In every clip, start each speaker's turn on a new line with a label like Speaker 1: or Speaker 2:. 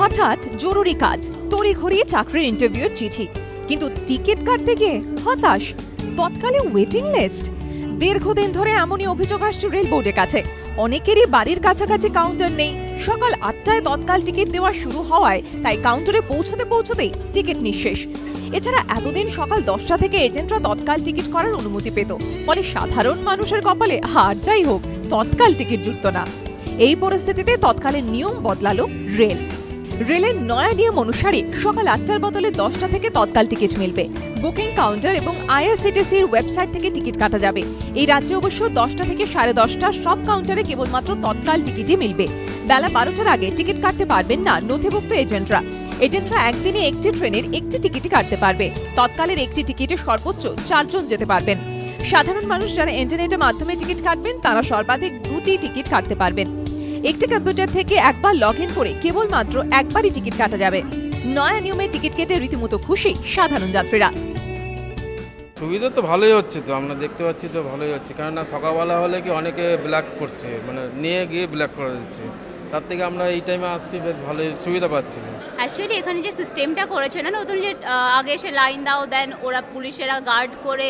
Speaker 1: হঠাৎ জরুরি কাজ, তড়িঘড়ি চাকরির ইন্টারভিউর চিঠি, কিন্তু টিকিট কাটতে গিয়ে হতাশ, তৎকালে ওয়েটিং লিস্ট। দীর্ঘদিন ধরে এমনই অভিযোগ আসছে রেল বোর্ডের কাছে। অনেকেরই বাড়ির কাছাকাছি কাউন্টার নেই। সকাল 8টায় তৎকাল টিকিট দেওয়া শুরু হওয়ায় তাই কাউন্টারে পৌঁছতেই টিকিট নিঃশেষ। এছাড়া এতদিন সকাল 10টা থেকে এজেন্টরা তৎকাল টিকিট করার অনুমতি পেত, ফলে সাধারণ মানুষের কপালে আর যাই হোক তৎকাল টিকিট জুটত না। এই পরিস্থিতিতে তৎকালের নিয়ম বদলালো রেলের নয়া নিয়ম অনুসারে সকাল 8টার বদলে 10টা থেকে তৎকাল টিকিট মিলবে। বুকিং কাউন্টার এবং আইআরসিটিসির ওয়েবসাইট থেকে টিকিট কাটা যাবে। এই রাজ্যে অবশ্য 10টা থেকে 10:30 সব কাউন্টারে কেবলমাত্র তৎকাল টিকিটই মিলবে। বেলা 12টার আগে টিকিট কাটতে পারবেন না নথিভুক্ত এজেন্টরা। একদিনে একটি ট্রেনের একটি টিকিটই কাটতে পারবে। তৎকালের একটি টিকিটে সর্বোচ্চ 4 জন যেতে পারবেন। সাধারণ মানুষ যারা ইন্টারনেটের মাধ্যমে টিকিট কাটবেন তারা সর্বাধিক 2টি টিকিট কাটতে পারবেন। একটি কম্পিউটার থেকে একবার লগ ইন করে কেবলমাত্র একবারই টিকিট কাটা যাবে। নয়া নিয়মে টিকিট কেটে রীতিমতো খুশি সাধারণ যাত্রীরা।
Speaker 2: সুবিধা তো ভালোই হচ্ছে, তো আমরা দেখতে পাচ্ছি তো ভালোই হচ্ছে, কেননা সকালবেলা হলে কি অনেকে ব্ল্যাক করছে, মানে নিয়ে গিয়ে ব্ল্যাক করে দিচ্ছে। তার থেকে আমরা এই টাইমে আসছি, বেশ ভালোই সুবিধা পাচ্ছি।
Speaker 3: অ্যাকচুয়ালি এখানে যে সিস্টেমটা করেছে না নতুন, যে আগে এসে লাইন দাও, দেন ওরা পুলিশেরা গার্ড করে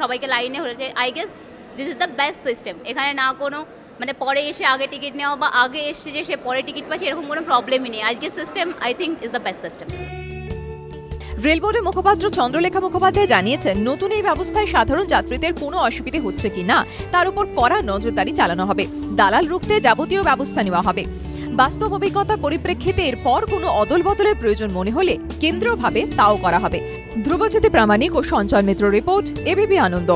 Speaker 3: সবাইকে লাইনে হয়েছে, I guess this is the best system. এখানে না কোনো মানে পরে এসে আগে টিকিট নেওয়া বা আগে এসে যে সে পরে টিকিট পাচ্ছে এরকম কোনো প্রবলেমই নেই। আজকের system I think is the best system.
Speaker 1: Rail বোর্ডের মুখপাত্র চন্দ্রলেখা মুখোপাধ্যায় জানিয়েছেন, নতুন এই ব্যবস্থায় সাধারণ যাত্রীদের কোনো অসুবিধে হচ্ছে কিনা তার উপর কড়া নজরদারি চালানো হবে। দালাল রুখতে যাবতীয় ব্যবস্থা নেওয়া হবে। বাস্তব অভিজ্ঞতার পরিপ্রেক্ষিতে এরপর কোনো অদল বদলের প্রয়োজন মনে হলে কেন্দ্রীয়ভাবে তাও করা হবে। ধ্রুবজ্যোতি প্রামাণিক ও সঞ্চয় মিত্র রিপোর্ট, এবিপি আনন্দ।